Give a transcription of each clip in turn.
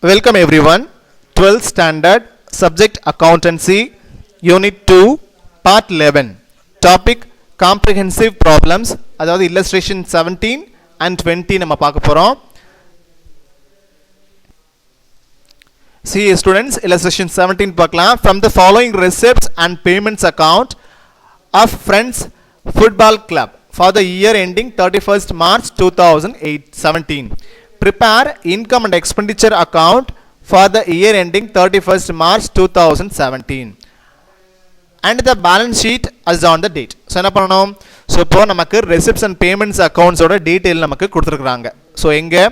Welcome everyone. 12th standard subject accountancy unit 2 part 11 topic comprehensive problems அதாவது illustration 17 and 20 நம்ம பார்க்க போறோம். See students, illustration 17 பார்க்கலாம். From the following receipts and payments account of Friends Football Club for the year ending 31st March 2017. Prepare income and expenditure account for the year ending 31st March 2017 and the balance sheet as on the date. So என்ன பண்ணணும்? So இப்போ நமக்கு receipts and payments அக்கௌண்ட்ஸோட detail நமக்கு கொடுத்துருக்குறாங்க. So எங்கே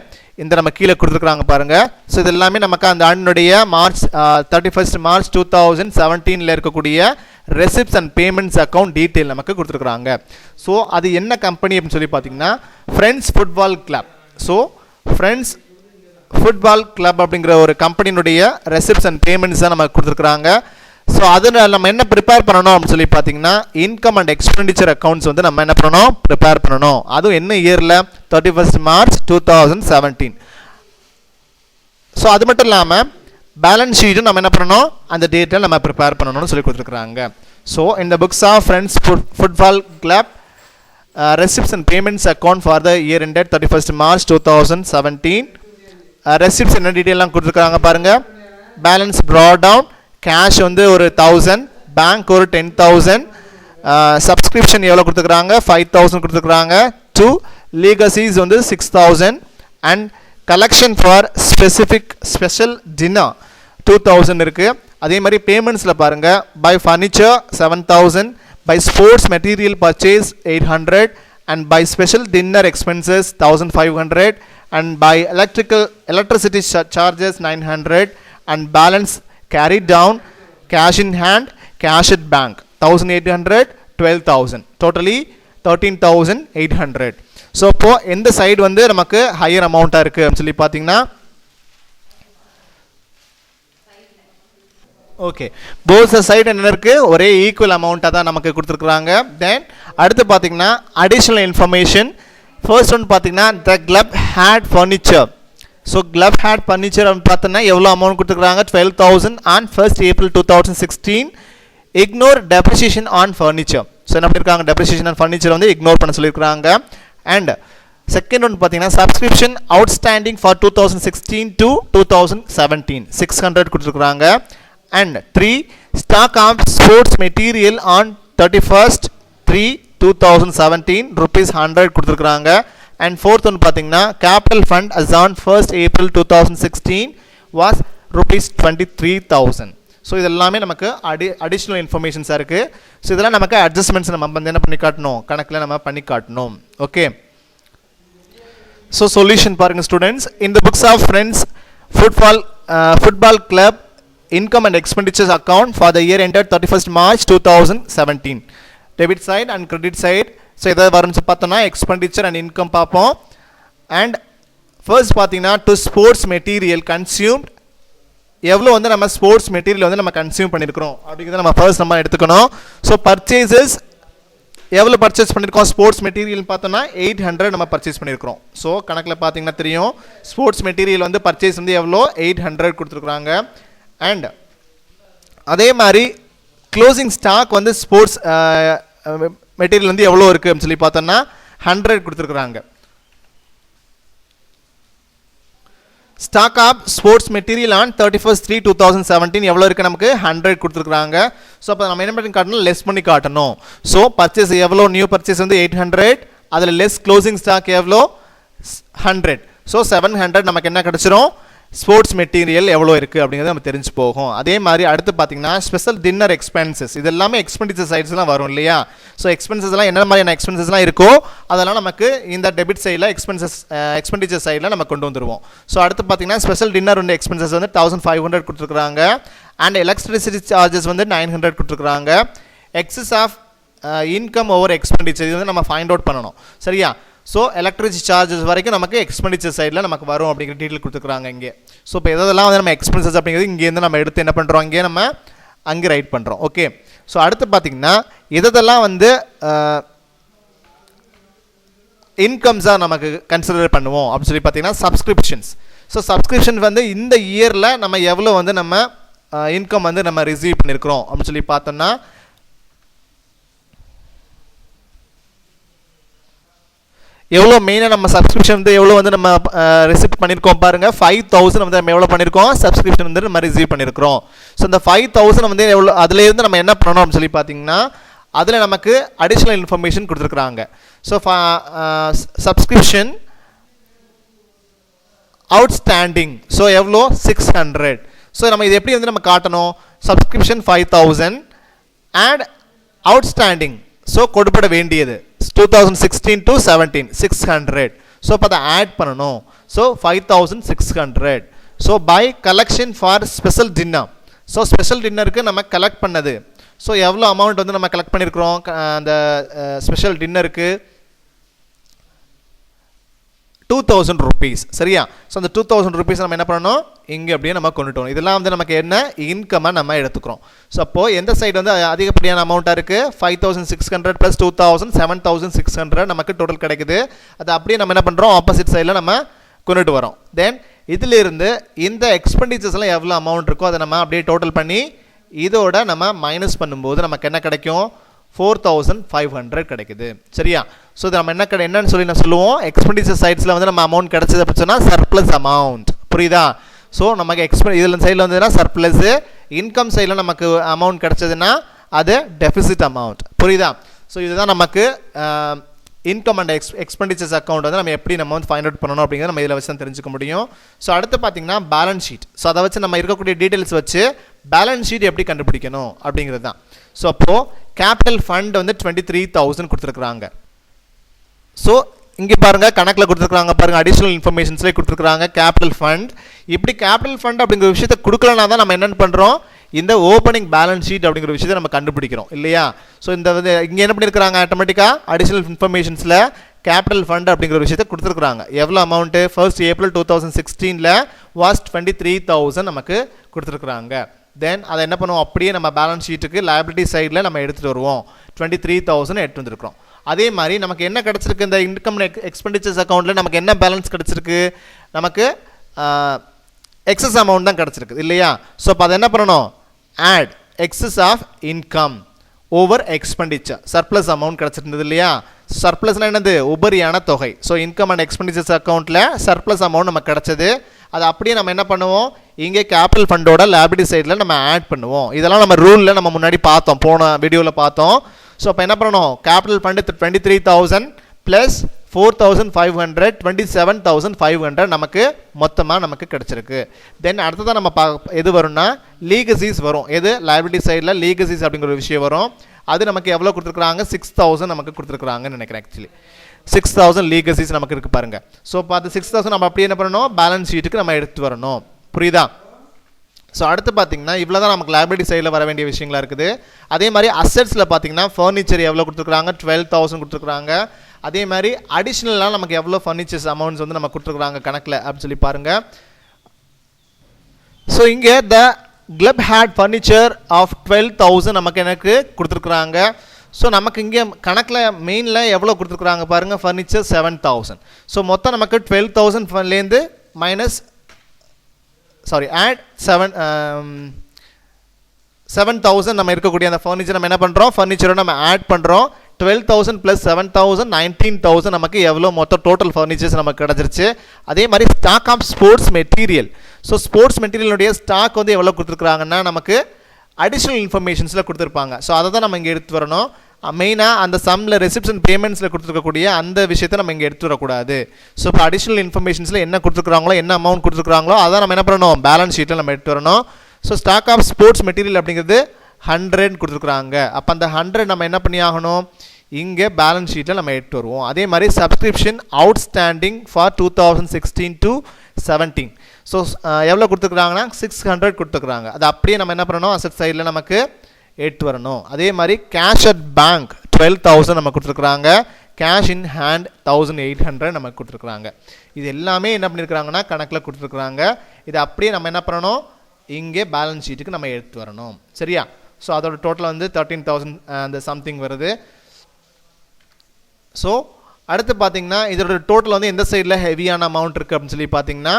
இந்த நம்ம கீழே கொடுத்துருக்குறாங்க பாருங்கள். ஸோ இது எல்லாமே நமக்கு அந்த ஆண்டினுடைய மார்ச் 31st March 2017 இருக்கக்கூடிய receipts and payments account detail நமக்கு கொடுத்துருக்குறாங்க. ஸோ அது என்ன கம்பெனி அப்படின்னு சொல்லி பார்த்தீங்கன்னா friends football club. So friends football club அப்படிங்கிற ஒரு கம்பெனியினுடைய ரெசிப்ட்ஸ் அண்ட் பேமெண்ட்ஸ் தான் நமக்கு கொடுத்துருக்குறாங்க. ஸோ அதில் நம்ம என்ன ப்ரிப்பேர் பண்ணணும் அப்படின்னு சொல்லி பார்த்தீங்கன்னா இன்கம் அண்ட் எக்ஸ்பெண்டிச்சர் அக்கௌண்ட்ஸ் வந்து நம்ம என்ன பண்ணணும், ப்ரிப்பேர் பண்ணணும். அதுவும் என்ன இயரில்? 31st March 2017. ஸோ அது மட்டும் இல்லாமல் பேலன்ஸ் ஷீட்டும் நம்ம என்ன பண்ணணும், அந்த டேட்டில் நம்ம ப்ரிப்பேர் பண்ணணும்னு சொல்லி கொடுத்துருக்குறாங்க. ஸோ இந்த books of friends football club receipts and payments account for the year ended 31st March 2017. Receipts என்ன டீட்டெயிலாம் கொடுத்துருக்காங்க பாருங்க. பேலன்ஸ் brought down, கேஷ் வந்து ஒரு 1000, பேங்க் ஒரு 10,000, சப்ஸ்கிரிப்ஷன் எவ்வளோ கொடுத்துருக்காங்க 5,000 கொடுத்துருக்காங்க, 2 லீகசிஸ் வந்து 6,000 and collection for special dinner 2,000 இருக்குது. அதே மாதிரி பேமெண்ட்ஸில் பாருங்கள், by furniture 7,000, by sports material purchase 800 and by special dinner expenses 1,500 and by electricity charges 900 and balance carried down, cash in hand, cash at bank 1,800, 12,000, totally 13,800. so இப்போ எந்த side வந்து நமக்கு higher அமௌண்ட்டாக இருக்குது அப்படின்னு சொல்லி பார்த்தீங்கன்னா ஓகே போத் சைடு என்ன இருக்குது, ஒரே ஈக்குவல் அமௌண்ட்டாக தான் நமக்கு கொடுத்துருக்குறாங்க. தென் அடுத்து பார்த்தீங்கன்னா அடிஷ்னல் இன்ஃபர்மேஷன். ஃபர்ஸ்ட் ஒன்று பார்த்தீங்கன்னா the club had furniture. So club had furniture அப்படின்னு பார்த்தோன்னா எவ்வளோ அமௌண்ட் கொடுத்துருக்குறாங்க 12,000 on 1st April 2016. Ignore depreciation on furniture. So என்ன பண்ணியிருக்காங்க, டெப்ரிசியேஷன் ஆன் ஃபர்னிச்சர் வந்து இக்னோர் பண்ண சொல்லியிருக்காங்க. அண்ட் செகண்ட் ஒன்று பார்த்தீங்கன்னா சப்ஸ்கிரிப்ஷன் அவுட்ஸ்டாண்டிங் ஃபார் 2016 to 2017 600 கொடுத்துருக்குறாங்க. and 3 stock of sports material on 31st 3 2017 rupees 100 கொடுத்துருக்குறாங்க. and fourth ஒன்று பார்த்தீங்கன்னா capital fund as on 1st April 2016 was rupees 23,000. So இதெல்லாமே நமக்கு அடிஷ்னல் இன்ஃபர்மேஷன்ஸாக இருக்குது. ஸோ இதெல்லாம் நமக்கு அட்ஜஸ்ட்மெண்ட்ஸ் நம்ம வந்து என்ன பண்ணி காட்டணும், கணக்கில் நம்ம பண்ணி காட்டணும். ஓகே, ஸோ சொல்யூஷன் பாருங்கள் students. in the books of Friends Football Club income and expenditures account for the year ended 31st March 2017. debit side and credit side. So எதாவது வரும்னு பார்த்தோன்னா எக்ஸ்பெண்டிச்சர் அண்ட் இன்கம் பார்ப்போம். அண்ட் ஃபர்ஸ்ட் பார்த்தீங்கன்னா to sports material consumed, எவ்வளோ வந்து நம்ம sports material வந்து நம்ம கன்சியூம் பண்ணியிருக்கிறோம் அப்படிங்கிறத நம்ம ஃபர்ஸ்ட் நம்ம எடுத்துக்கணும். ஸோ பர்ச்சேசஸ் எவ்வளோ பர்ச்சேஸ் பண்ணியிருக்கோம் ஸ்போர்ட்ஸ் மெட்டீரியல் பார்த்தோன்னா 800 நம்ம பர்ச்சேஸ் பண்ணியிருக்கிறோம். ஸோ கணக்கில் பார்த்தீங்கன்னா தெரியும் ஸ்போர்ட்ஸ் மெட்டீரியல் வந்து பர்ச்சேஸ் வந்து எவ்வளோ 800 கொடுத்துருக்குறாங்க. அண்ட் அதே மாதிரி க்ளோசிங் ஸ்டாக் வந்து ஸ்போர்ட்ஸ் மெட்டீரியல் வந்து எவ்வளோ இருக்குது அப்படின்னு சொல்லி பார்த்தோன்னா 100 கொடுத்துருக்குறாங்க. Stock of sports material on 31st 3 2017 எவ்வளோ இருக்குது, நமக்கு 100 கொடுத்துருக்குறாங்க. ஸோ அப்போ நம்ம என்ன பண்ணி காட்டணும், லெஸ் பண்ணி காட்டணும். ஸோ பர்ச்சேஸ் எவ்வளோ, நியூ பர்ச்சேஸ் வந்து 800, அதில் லெஸ் க்ளோசிங் ஸ்டாக் எவ்வளோ 100. ஸோ 700 நமக்கு என்ன கிடச்சிரும், ஸ்போர்ட்ஸ் மெட்டீரியல் எவ்வளோ இருக்குது அப்படிங்கிறது நம்ம தெரிஞ்சு போகும். அதே மாதிரி அடுத்து பார்த்தீங்கன்னா ஸ்பெஷல் டின்னர் எக்ஸ்பென்சஸ், இது எல்லாமே எக்ஸ்பெண்டிச்சர் சைட்ஸ்லாம் வரும் இல்லையா. ஸோ எக்ஸ்பென்சஸ்லாம் என்ன மாதிரியான எக்ஸ்பென்சஸ்லாம் இருக்கோ அதெல்லாம் நமக்கு இந்த டெபிட் சைடில் எக்ஸ்பெண்டிச்சர் சைடில் நம்ம கொண்டு வந்துடுவோம். ஸோ அடுத்து பார்த்தீங்கன்னா ஸ்பெஷல் டின்னர் வந்து எக்ஸ்பென்சஸ் வந்து 1,500 கொடுத்துருக்குறாங்க. அண்ட் எலக்ட்ரிசிட்டி சார்ஜஸ் வந்து 900 கொடுத்துருக்குறாங்க. Excess of income over expenditure இது வந்து நம்ம ஃபைண்ட் அவுட் பண்ணணும், சரியா. ஸோ எலக்ட்ரிசிட்டி சார்ஜஸ் வரைக்கும் நமக்கு எக்ஸ்பெண்டிச்சர் சைடில் நமக்கு வரும் அப்படிங்கிற டீட்டெயில் கொடுத்துருக்குறாங்க இங்கே. ஸோ இப்போ எதெல்லாம் வந்து நம்ம எக்ஸ்பென்சஸ் அப்படிங்கிறது இங்கேருந்து நம்ம எடுத்து என்ன பண்ணுறோம், இங்கே நம்ம அங்கே ரைட் பண்ணுறோம். ஓகே, ஸோ அடுத்து பார்த்திங்கன்னா எதெல்லாம் வந்து இன்கம்ஸாக நமக்கு கன்சிடர் பண்ணுவோம் அப்படின்னு சொல்லி பார்த்தீங்கன்னா சப்ஸ்கிரிப்ஷன்ஸ். ஸோ சப்ஸ்கிரிப்ஷன் வந்து இந்த இயரில் நம்ம எவ்வளோ வந்து நம்ம இன்கம் வந்து நம்ம ரிசீவ் பண்ணியிருக்கிறோம் அப்படின்னு சொல்லி பார்த்தோம்னா எவ்வளோ மெயினாக நம்ம சப்ஸ்கிரிப்ஷன் வந்து எவ்வளோ வந்து நம்ம ரிசீவ் பண்ணியிருக்கோம் பாருங்கள் 5000 வந்து நம்ம எவ்வளோ பண்ணியிருக்கோம் சப்ஸ்கிரிப்ஷன் வந்து நம்ம ரிசீவ் பண்ணியிருக்கிறோம் ஸோ இந்த 5000 வந்து எவ்வளோ அதுலேருந்து நம்ம என்ன பண்ணணும் அப்படின்னு சொல்லி பார்த்தீங்கன்னா அதில் நமக்கு அடிஷ்னல் இன்ஃபர்மேஷன் கொடுத்துருக்குறாங்க ஸோ சப்ஸ்கிரிப்ஷன் அவுட்ஸ்டாண்டிங் ஸோ எவ்வளோ 600 ஸோ நம்ம இது எப்படி வந்து நம்ம காட்டணும் சப்ஸ்கிரிப்ஷன் 5000 அண்ட் அவுட்ஸ்டாண்டிங் ஸோ கொடுப்பட வேண்டியது 2016 to 17 600 ஸோ இப்போ அதை ஆட் பண்ணணும் so 5600 so by collection for special dinner so special டின்னருக்கு நம்ம கலெக்ட் பண்ணது ஸோ எவ்வளோ அமௌண்ட் வந்து நம்ம கலெக்ட் பண்ணியிருக்கிறோம் அந்த ஸ்பெஷல் டின்னருக்கு 2000 rupees சரியா ஸோ அந்த 2000 rupees நம்ம என்ன பண்ணணும் இங்கே அப்படியே நம்ம கொண்டுட்டோம் இதெல்லாம் வந்து நமக்கு என்ன இன்கம்மாக நம்ம எடுத்துக்கிறோம் ஸோ அப்போது எந்த சைடு வந்து அதிகப்படியான அமௌண்ட்டாக இருக்குது 5600 + 2000 7600 நமக்கு டோட்டல் கிடைக்குது அது அப்படியே நம்ம என்ன பண்ணுறோம் ஆப்போசிட் சைடில் நம்ம கொண்டுட்டு வரோம் தென் இதிலிருந்து இந்த எக்ஸ்பெண்டிச்சர்ஸ்லாம் எவ்வளோ அமௌண்ட் இருக்கோ அதை நம்ம அப்படியே டோட்டல் பண்ணி இதோட நம்ம மைனஸ் பண்ணும்போது நமக்கு என்ன கிடைக்கும் 4500 கிடைக்குது சரியா ஸோ இது நம்ம என்னன்னு சொல்லி நான் சொல்லுவோம் எக்ஸ்பெண்டிச்சர் சைட்ஸில் வந்து நம்ம அமௌண்ட் கிடைச்சது அப்படின்னு சொன்னால் சர்ப்ளஸ் அமௌண்ட் புரியுதா ஸோ நமக்கு இதில் சைடில் வந்ததுன்னா சர்ப்ளஸ் இன்கம் சைடில் நமக்கு அமௌண்ட் கிடைச்சதுன்னா அது டெபிசிட் அமௌண்ட் புரியுதா ஸோ இதுதான் நமக்கு இன்கம் அண்ட் எக்ஸ்பெண்டிச்சர்ஸ் அக்கௌண்ட் வந்து நம்ம எப்படி நம்ம வந்து ஃபைண்ட் அவுட் பண்ணணும் அப்படிங்கிறத நம்ம இதில் வச்சு தான் தெரிஞ்சுக்க முடியும் ஸோ அடுத்து பார்த்தீங்கன்னா பேலன்ஸ் ஷீட் ஸோ அதை வச்சு நம்ம இருக்கக்கூடிய டீட்டெயில்ஸ் வச்சு பேலன்ஸ் ஷீட் எப்படி கண்டுபிடிக்கணும் அப்படிங்கிறது தான் ஸோ அப்போது கேபிட்டல் ஃபண்ட் வந்து 23000 கொடுத்துருக்குறாங்க ஸோ இங்கே பாருங்கள் கணக்கில் கொடுத்துருக்காங்க பாருங்கள் அடிஷ்னல் இன்ஃபர்மேஷன்ஸ்லேயே கொடுத்துருக்காங்க கேபிட்டல் ஃபண்ட் இப்படி கேபிட்டல் ஃபண்ட் அப்படிங்கிற விஷயத்தை கொடுக்கலனா தான் நம்ம என்னென்னு பண்ணுறோம் இந்த ஓப்பனிங் பேலன்ஸ் ஷீட் அப்படிங்கிற விஷயத்தை நம்ம கண்டுபிடிக்கிறோம் இல்லையா ஸோ இந்த வந்து இங்கே என்ன பண்ணியிருக்கிறாங்க ஆட்டோமேட்டிக்காக அடிஷ்னல் இன்ஃபர்மேஷன்ஸில் கேபிட்டல் ஃபண்ட் அப்படிங்கிற விஷயத்தை கொடுத்துருக்குறாங்க எவ்வளோ அமௌண்ட்டு 1st April 2016 வாஸ் 23000 நமக்கு கொடுத்துருக்குறாங்க தென் அதை என்ன பண்ணுவோம் அப்படியே நம்ம பேலன்ஸ் ஷீட்டுக்கு லைபிலிட்டி சைடில் நம்ம எடுத்துகிட்டு வருவோம் 23000 எடுத்து வந்துருக்கிறோம் அதே மாதிரி நமக்கு என்ன கிடச்சிருக்கு இந்த இன்கம் எக்ஸ்பெண்டிச்சர்ஸ் அக்கௌண்ட்டில் நமக்கு என்ன பேலன்ஸ் கிடச்சிருக்கு நமக்கு எக்ஸஸ் அமௌண்ட் தான் கிடச்சிருக்கு இல்லையா ஸோ அப்போ அதை என்ன பண்ணணும் add excess of income over expenditure surplus amount கிடச்சிருந்தது இல்லையா சர்ப்ளஸ்னால் என்னது உபரியான தொகை ஸோ இன்கம் அண்ட் எக்ஸ்பெண்டிச்சர்ஸ் அக்கௌண்ட்டில் சர்ப்ளஸ் அமௌண்ட் நமக்கு கிடச்சது அது அப்படியே நம்ம என்ன பண்ணுவோம் இங்கே கேபிட்டல் ஃபண்டோட லைபிலிட்டி சைடில் நம்ம ஆட் பண்ணுவோம் இதெல்லாம் நம்ம ரூலில் நம்ம முன்னாடி பார்த்தோம் போன வீடியோவில் பார்த்தோம் ஸோ அப்போ என்ன பண்ணணும் கேபிட்டல் ஃபண்டு 23000 ப்ளஸ் 4500 27500 நமக்கு மொத்தமாக நமக்கு கிடச்சிருக்கு தென் அடுத்ததான் நம்ம எது வரும்னா லீகசிஸ் வரும் எது லைபிலிட்டி சைடில் லீகசிஸ் அப்படிங்கிற ஒரு விஷயம் வரும் அது நமக்கு எவ்வளோ கொடுத்துருக்குறாங்க 6000 நமக்கு கொடுத்துருக்குறாங்கன்னு நினைக்கிறேன் ஆக்சுவலி 6000 லீகசிஸ் நமக்கு இருக்குது பாருங்கள் ஸோ இப்போ அது 6000 நம்ம அப்படியே என்ன பண்ணணும் பேலன்ஸ் ஷீட்டுக்கு நம்ம எடுத்து வரணும் புரியுதா ஸோ அடுத்து பார்த்தீங்கன்னா இவ்வளோ தான் நமக்கு லைபிலிட்டி சைடில் வர வேண்டிய விஷயங்களா இருக்குது அதே மாதிரி அசெட்ஸில் பார்த்தீங்கன்னா ஃபர்னிச்சர் எவ்வளோ கொடுத்துருக்குறாங்க 12000 கொடுத்துருக்குறாங்க அதே மாதிரி அடிஷ்னலாக நமக்கு எவ்வளோ ஃபர்னிச்சர்ஸ் அமௌண்ட்ஸ் வந்து நம்ம கொடுத்துருக்குறாங்க கணக்கில் அப்படின்னு சொல்லி பாருங்கள் ஸோ இங்கே the club had furniture of 12000 நமக்கு எனக்கு கொடுத்துருக்குறாங்க ஸோ நமக்கு இங்கே கணக்கில் மெயினில் எவ்வளோ கொடுத்துருக்குறாங்க பாருங்கள் ஃபர்னிச்சர் 7000 ஸோ மொத்தம் நமக்கு 12000லேருந்து மைனஸ் ஆட் 7000 நம்ம இருக்கக்கூடிய அந்த ஃபர்னிச்சர் நம்ம என்ன பண்ணுறோம் ஃபர்னிச்சரை நம்ம ஆட் பண்ணுறோம் 12000 + 7000 19000 நமக்கு எவ்வளோ மொத்தம் டோட்டல் ஃபர்னிச்சர்ஸ் நமக்கு கிடச்சிருச்சு அதே மாதிரி stock of sports material so sports மெட்டீரியலுடைய ஸ்டாக் வந்து எவ்வளோ கொடுத்துருக்குறாங்கன்னா நமக்கு அடிஷ்னல் இன்ஃபர்மேஷன்ஸில் கொடுத்துருப்பாங்க ஸோ அதை தான் நம்ம இங்கே எடுத்து வரணும் மெயினாக அந்த சம்மில் ரெசிப்ஷன் பேமெண்ட்ஸில் கொடுத்துருக்கக்கூடிய அந்த விஷயத்தை நம்ம இங்கே எடுத்து வரக்கூடாது ஸோ இப்போ அடிஷ்னல் இன்ஃபர்மேஷன்ஸில் என்ன கொடுத்துருக்குறாங்களோ என்ன அமௌண்ட் கொடுத்துருக்குறாங்களோ அதை நம்ம என்ன பண்ணணும் பேலன்ஸ் ஷீட்டில் நம்ம எடுத்து வரணும் so stock of sports material அப்படிங்கிறது 100 கொடுத்துருக்குறாங்க அப்போ அந்த 100 நம்ம என்ன பண்ணி ஆகணும் இங்கே பேலன்ஸ் ஷீட்டில் நம்ம எடுத்து வருவோம் அதே மாதிரி subscription outstanding for 2016 to 17 so எவ்வளோ கொடுத்துருக்குறாங்கன்னா 600 கொடுத்துருக்குறாங்க அது அப்படியே நம்ம என்ன பண்ணணும் அசெட் சைடில் நமக்கு எடுத்து வரணும் அதே மாதிரி கேஷ் அட் பேங்க் 12000 நம்ம கொடுத்துருக்குறாங்க கேஷ் இன் ஹேண்ட் 1800 நமக்கு கொடுத்துருக்குறாங்க இது எல்லாமே என்ன பண்ணியிருக்கிறாங்கன்னா கணக்கில் கொடுத்துருக்குறாங்க இது அப்படியே நம்ம என்ன பண்ணணும் இங்கே பேலன்ஸ் ஷீட்டுக்கு நம்ம எடுத்து வரணும் சரியா ஸோ அதோட டோட்டல் வந்து 13000 அந்த சம்திங் வருது ஸோ அடுத்து பார்த்தீங்கன்னா இதோட டோட்டல் வந்து எந்த சைடில் ஹெவியான அமௌண்ட் இருக்குது அப்படின்னு சொல்லி பார்த்தீங்கன்னா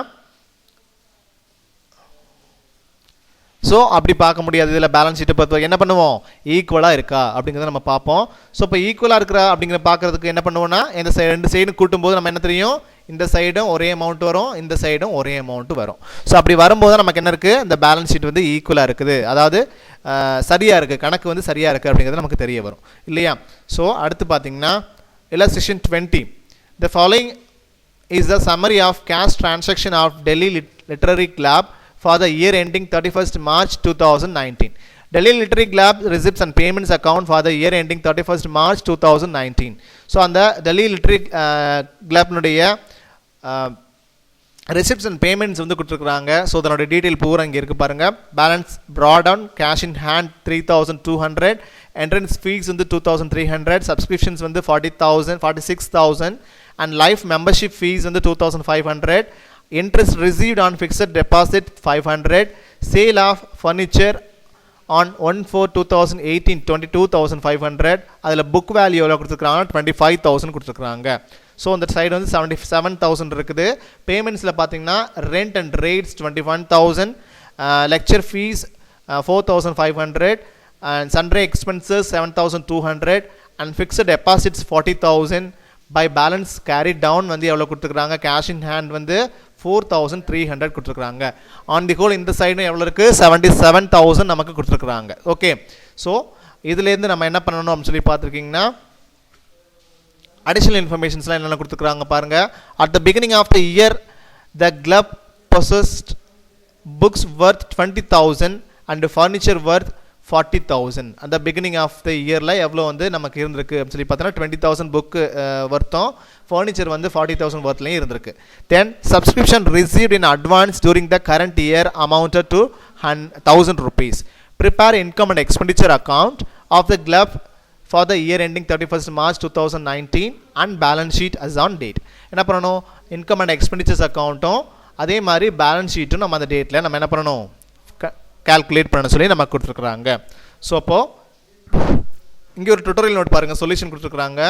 ஸோ அப்படி பார்க்க முடியாது. இதில் பேலன்ஸ் ஷீட்டை பொறுத்த என்ன பண்ணுவோம், ஈக்குவலாக இருக்கா அப்படிங்கிறத நம்ம பார்ப்போம். ஸோ இப்போ ஈக்குவலாக இருக்கிறா அப்படிங்கிற பார்க்குறதுக்கு என்ன பண்ணுவோம்னா, இந்த ரெண்டு சைடும் கூட்டும்போது நம்ம என்ன தெரியும், இந்த சைடும் ஒரே அமௌண்ட் வரும், இந்த சைடும் ஒரே அமௌண்ட் வரும். ஸோ அப்படி வரும்போது நமக்கு என்ன இருக்குது, இந்த பேலன்ஸ் ஷீட் வந்து ஈக்குவலாக இருக்குது, அதாவது சரியாக இருக்குது, கணக்கு வந்து சரியாக இருக்குது அப்படிங்கிறது நமக்கு தெரிய வரும் இல்லையா. ஸோ அடுத்து பார்த்தீங்கன்னா illustration 20. The following is the summary of cash transaction of Delhi Literary Club for the year ending 31st March 2019. Delhi Literary Club receipts and payments account for the year ending 31st March 2019. So on the Delhi Literary Club nuடைய receipts and payments வந்து கொடுத்துருக்காங்க. So அதனுடைய detail பூரா இங்கே இருக்குது பாருங்கள். Balance broad on cash in hand 3200, entrance fees வந்து 2300, subscriptions வந்து 46,000 and life membership fees வந்து 2500, interest received on fixed deposit 500, sale of furniture on 1/4/2018 22,500, அதில் புக் வேல்யூ எவ்வளோ கொடுத்துருக்காங்க 25,000 கொடுத்துருக்காங்க. ஸோ அந்த சைடு வந்து 77,000 இருக்குது. பேமெண்ட்ஸில் பார்த்தீங்கன்னா rent and rates 21,000, lecture fees 4,500 and sundry expenses 7,200 and fixed deposits 40,000. By balance carry down வந்து எவ்வளோ கொடுத்துருக்காங்க, கேஷ் இன் ஹேண்ட் வந்து 4,300 கொடுத்துருக்காங்க. ஆன் தி ஹோல் இந்த சைடும் எவ்வளோ இருக்குது, 77,000 நமக்கு கொடுத்துருக்குறாங்க. ஓகே, ஸோ இதுலேருந்து நம்ம என்ன பண்ணணும் அப்படின்னு சொல்லி பார்த்துருக்கீங்கன்னா, additional informationsலாம் என்னென்ன கொடுத்துருக்காங்க பாருங்கள். at the beginning of the year the club possessed books worth 20,000 and furniture worth 40,000. அந்த பிகினிங் ஆஃப் த இயரில் எவ்வளோ வந்து நமக்கு இருந்திருக்கு அப்படின்னு சொல்லி பார்த்தோன்னா 20,000 புக்கு வர்த்தம், ஃபர்னிச்சர் வந்து 40,000 வர்த்லையும் இருந்திருக்கு. Then subscription received in advance during the current year amounted to 1,000 rupees. Prepare income and expenditure account of the club for the year ending 31st March 2019 and balance sheet as on date. என்ன பண்ணணும், income and expenditures அக்கௌண்ட்டும் அதே மாதிரி balance ஷீட்டும் நம்ம அந்த டேட்டில் நம்ம என்ன பண்ணணும், கால்குலேட் பண்ண சொல்லி நம்ம கொடுத்துருக்குறாங்க. ஸோ அப்போது இங்கே ஒரு டுட்டோரியல் நோட் பாருங்கள், சொல்யூஷன் கொடுத்துருக்குறாங்க.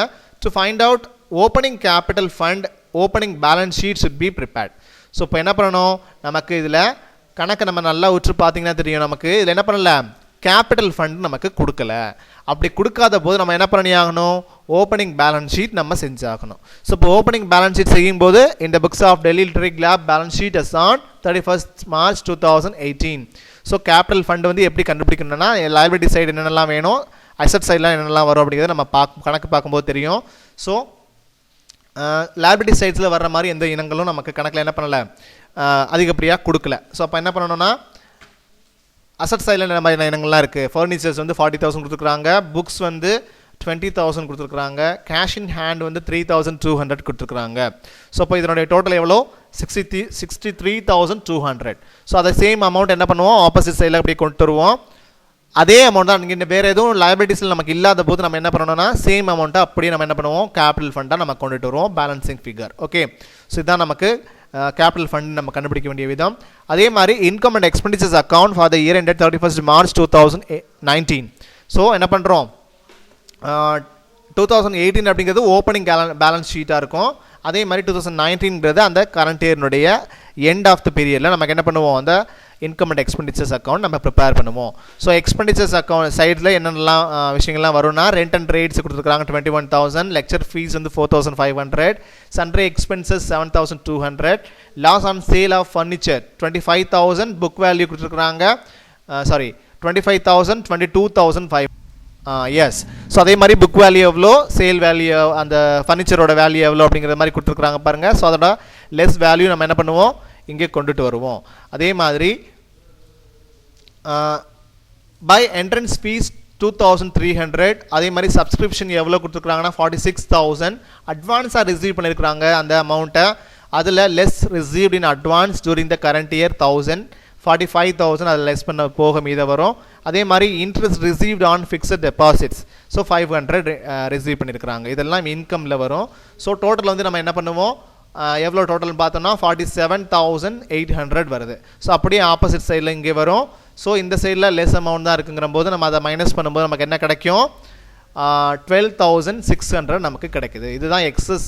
To find out opening capital fund opening balance sheet should be prepared. So இப்போ என்ன பண்ணணும், நமக்கு இதில் கணக்கு நம்ம நல்லா உற்று பார்த்தீங்கன்னா தெரியும், நமக்கு இதில் என்ன பண்ணல, கேபிட்டல் ஃபண்ட் நமக்கு கொடுக்கல. அப்படி கொடுக்காத போது நம்ம என்ன பண்ணி ஆகணும், ஓப்பனிங் பேலன்ஸ் ஷீட் நம்ம செஞ்சாகணும். ஸோ இப்போ ஓப்பனிங் பேலன்ஸ் ஷீட் செய்யும்போது இந்த books of Delhi literary club balance sheet as on 31st March 2018. So capital fund வந்து எப்படி கண்டுபிடிக்கணும்னா, லைபிலிட்டி சைடு என்னென்னலாம் வேணும், அசட் சைட்லாம் என்னென்னலாம் வரும் அப்படிங்கிறத நம்ம கணக்கு பார்க்கும்போது தெரியும். ஸோ லைபிலிட்டி சைட்ஸில் வர்ற மாதிரி எந்த இனங்களும் நமக்கு கணக்கில் என்ன பண்ணலை, அதிகப்படியாக கொடுக்கல. ஸோ அப்போ என்ன பண்ணணும்னா, அசட் சைடில் என்ன மாதிரி இனங்கள்லாம் இருக்குது, ஃபர்னிச்சர்ஸ் வந்து 40,000 கொடுத்துருக்குறாங்க, புக்ஸ் வந்து 20,000 கொடுத்துருக்குறாங்க, கேஷ் இன் ஹேண்ட் வந்து 3,200 கொடுத்துருக்குறாங்க. ஸோ அப்போ இதனுடைய டோட்டல் எவ்வளோ, 63,200. ஸோ அதை சேம் அமௌண்ட் என்ன பண்ணுவோம், ஆப்போசிட் சைடில் அப்படி கொண்டு வருவோம். அதே அமௌண்ட் தான் இங்கே வேறு எதுவும் லைபிலிட்டிஸில் நமக்கு இல்லாத போது நம்ம என்ன பண்ணணும்னா, சேம் அமௌண்ட்டை அப்படியே நம்ம என்ன பண்ணுவோம், கேபிட்டல் ஃபண்டாக நம்ம கொண்டுட்டு வருவோம், பேலன்சிங் ஃபிகர். ஓகே, ஸோ இதுதான் நமக்கு கேபிட்டல் ஃபண்ட் நம்ம கண்டுபிடிக்க வேண்டிய விதம். அதே மாதிரி income and expenditures account for the year ended 31st March 2019. So என்ன பண்ணுறோம், 2018 அப்படிங்கிறது ஓப்பனிங் பேலன்ஸ் ஷீட்டாக இருக்கும். அதே மாதிரி 2019ங்கிறது அந்த கரண்ட் இயர்னுடைய எண்ட் ஆஃப் த பீரியடில் நமக்கு என்ன பண்ணுவோம், அந்த இன்கம் அண்ட் எக்ஸ்பெண்டிச்சர்ஸ் அக்கௌண்ட் நம்ம ப்ரிப்பேர் பண்ணுவோம். ஸோ எக்ஸ்பெண்டிச்சர்ஸ் அக்கௌண்ட் சைடில் என்னென்னலாம் விஷயங்கள்லாம் வரும்னா, ரெண்ட் அண்ட் ரேட்ஸ் கொடுத்துருக்காங்க 21,000, லெக்சர் ஃபீஸ் வந்து 4,500, sundry expenses 7,200, loss on sale of furniture 25,000, book value கொடுத்துருக்குறாங்க 25,000 22,500. எஸ், ஸோ அதே மாதிரி புக் வேல்யூ எவ்வளோ, சேல் வேல்யூ அந்த ஃபர்னிச்சரோட வேல்யூ எவ்வளோ அப்படிங்கிற மாதிரி கொடுத்துருக்குறாங்க பாருங்கள். ஸோ அதோட லெஸ் வேல்யூ நம்ம என்ன பண்ணுவோம், இங்கே கொண்டுட்டு வருவோம். அதே மாதிரி பை என்ட்ரன்ஸ் ஃபீஸ் 2,300, அதே மாதிரி சப்ஸ்கிரிப்ஷன் எவ்வளோ கொடுத்துருக்குறாங்கன்னா 46,000, அட்வான்ஸாக ரிசீவ் பண்ணியிருக்கிறாங்க அந்த அமௌண்ட்டை, அதில் less received in advance during the current year 1,000, 45,000 அதில் லெஸ் பண்ண போக மீத வரும். அதே மாதிரி interest received on fixed deposits so 500 receive பண்ணியிருக்கிறாங்க. இதெல்லாம் இன்கமில் வரும். ஸோ டோட்டல் வந்து நம்ம என்ன பண்ணுவோம், எவ்வளோ டோட்டல்னு பார்த்தோம்னா 47,800 வருது. ஸோ அப்படியே ஆப்போசிட் சைடில் இங்கே வரும். ஸோ இந்த சைடில் லெஸ் அமௌண்ட் தான் இருக்குங்கிற போது நம்ம அதை மைனஸ் பண்ணும்போது நமக்கு என்ன கிடைக்கும், 12,600 நமக்கு கிடைக்குது. இதுதான் excess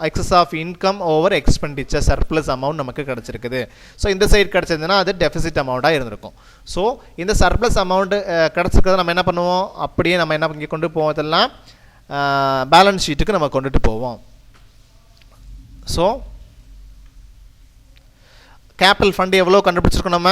excess of income over expenditure surplus amount நமக்கு கிடச்சிருக்குது. ஸோ இந்த சைடு கிடச்சிருந்ததுன்னா அது டெஃபிசிட் அமௌண்ட்டாக இருந்திருக்கும். ஸோ இந்த சர்ப்ளஸ் அமௌண்ட் கிடச்சிருக்கிறத நம்ம என்ன பண்ணுவோம், அப்படியே நம்ம என்ன இங்கே கொண்டு போவதெல்லாம் பேலன்ஸ் ஷீட்டுக்கு நம்ம கொண்டுட்டு போவோம். ஸோ கேபிட்டல் ஃபண்ட் எவ்வளோ கண்டுபிடிச்சிருக்கோம், நம்ம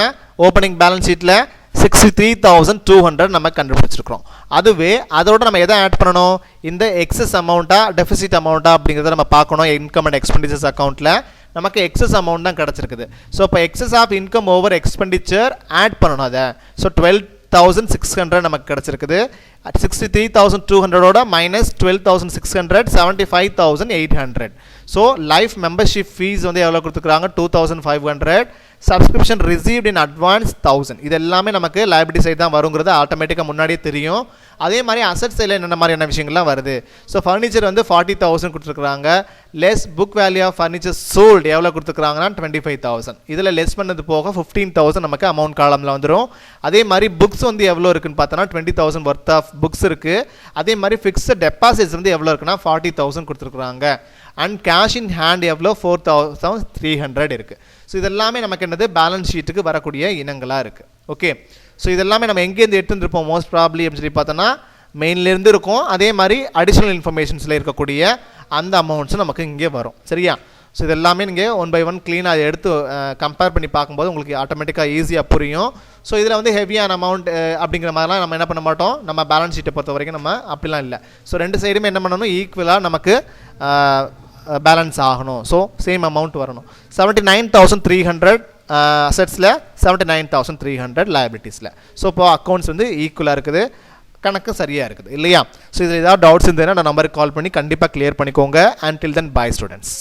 ஓப்பனிங் பேலன்ஸ் ஷீட்டில் 63,200 நம்ம கண்டுபிடிச்சிருக்கிறோம். அதுவே அதோட நம்ம எதை ஆட் பண்ணணும், இந்த எக்ஸஸ் அமௌண்ட்டா டெஃபிசிட் அமௌண்ட்டா அப்படிங்கிறத நம்ம பார்க்கணும். இன்கம் அண்ட் எக்ஸ்பெண்டிச்சர்ஸ் அக்கௌண்ட்டில் நமக்கு எக்ஸஸ் அமௌண்ட் தான் கிடச்சிருக்குது. ஸோ இப்போ excess of income over expenditure add பண்ணணும் அதை. ஸோ 12,600 நமக்கு கிடச்சிருக்குது. 63,200ஓட minus 12,600 75,800. So life membership fees வந்து எவ்வளோ கொடுத்துருக்காங்க, 2,500. Subscription received in advance 1000. இது எல்லாமே நமக்கு லைபிலிட்டி சைடு தான் வருங்கிறது ஆட்டோமேட்டிக்காக முன்னாடியே தெரியும். அதே மாதிரி அசட் சைடில் என்னென்ன மாதிரியான விஷயங்கள்லாம் வருது. ஸோ ஃபர்னிச்சர் வந்து 40,000 கொடுத்துருக்காங்க. Less book value of furniture sold எவ்வளோ கொடுத்துருக்காங்கன்னா 25,000. இதில் லெஸ் பண்ணது போக 15,000 நமக்கு அமௌண்ட் காலமில் வந்துடும். அதே மாதிரி புக்ஸ் வந்து எவ்வளோ இருக்குன்னு பார்த்தோன்னா 20,000 ஒர்த் ஆஃப் புக்ஸ் இருக்குது. அதே மாதிரி ஃபிக்ஸ்டு டெபாசிட்ஸ் வந்து எவ்வளோ இருக்குன்னா 40,000 கொடுத்துருக்குறாங்க. அண்ட் கேஷ் இன் ஹேண்ட் எவ்வளோ 4,300 இருக்குது. ஸோ இதெல்லாமே நமக்கு என்னது பேலன்ஸ் ஷீட்டுக்கு வரக்கூடிய இனங்களாக இருக்குது. ஓகே, ஸோ இதெல்லாமே நம்ம எங்கேருந்து எடுத்துருப்போம் மோஸ்ட் ப்ராப்ளி அப்படின்னு சொல்லி பார்த்தோன்னா மெயின்லேருந்து இருக்கும். அதே மாதிரி அடிஷ்னல் இன்ஃபர்மேஷன்ஸில் இருக்கக்கூடிய அந்த அமௌண்ட்ஸும் நமக்கு இங்கே வரும். சரியா? ஸோ இதெல்லாமே நீங்கள் ஒன் பை ஒன் க்ளீனாக அதை எடுத்து கம்பேர் பண்ணி பார்க்கும்போது உங்களுக்கு ஆட்டோமேட்டிக்காக ஈஸியாக புரியும். ஸோ இதில் வந்து ஹெவியான அமௌண்ட் அப்படிங்கிற மாதிரிலாம் நம்ம என்ன பண்ண மாட்டோம், நம்ம பேலன்ஸ் ஷீட்டை பொறுத்த வரைக்கும் நம்ம அப்படிலாம் இல்லை. ஸோ ரெண்டு சைடுமே என்ன பண்ணணும், ஈக்குவலாக நமக்கு பேலன்ஸ் ஆகணும். ஸோ சேம் அமௌண்ட் வரணும். 79,300 அசட்ஸில் 79,300 லைபிலிட்டிஸில். ஸோ இப்போ அக்கௌண்ட்ஸ் வந்து ஈக்குவலாக இருக்குது, கணக்கு சரியாக இருக்குது இல்லையா? ஸோ இதில் ஏதாவது டவுட்ஸ் இருந்ததுன்னா நான் நம்பருக்கு கால் பண்ணி கண்டிப்பாக கிளியர் பண்ணிக்கோங்க. Until then bye students.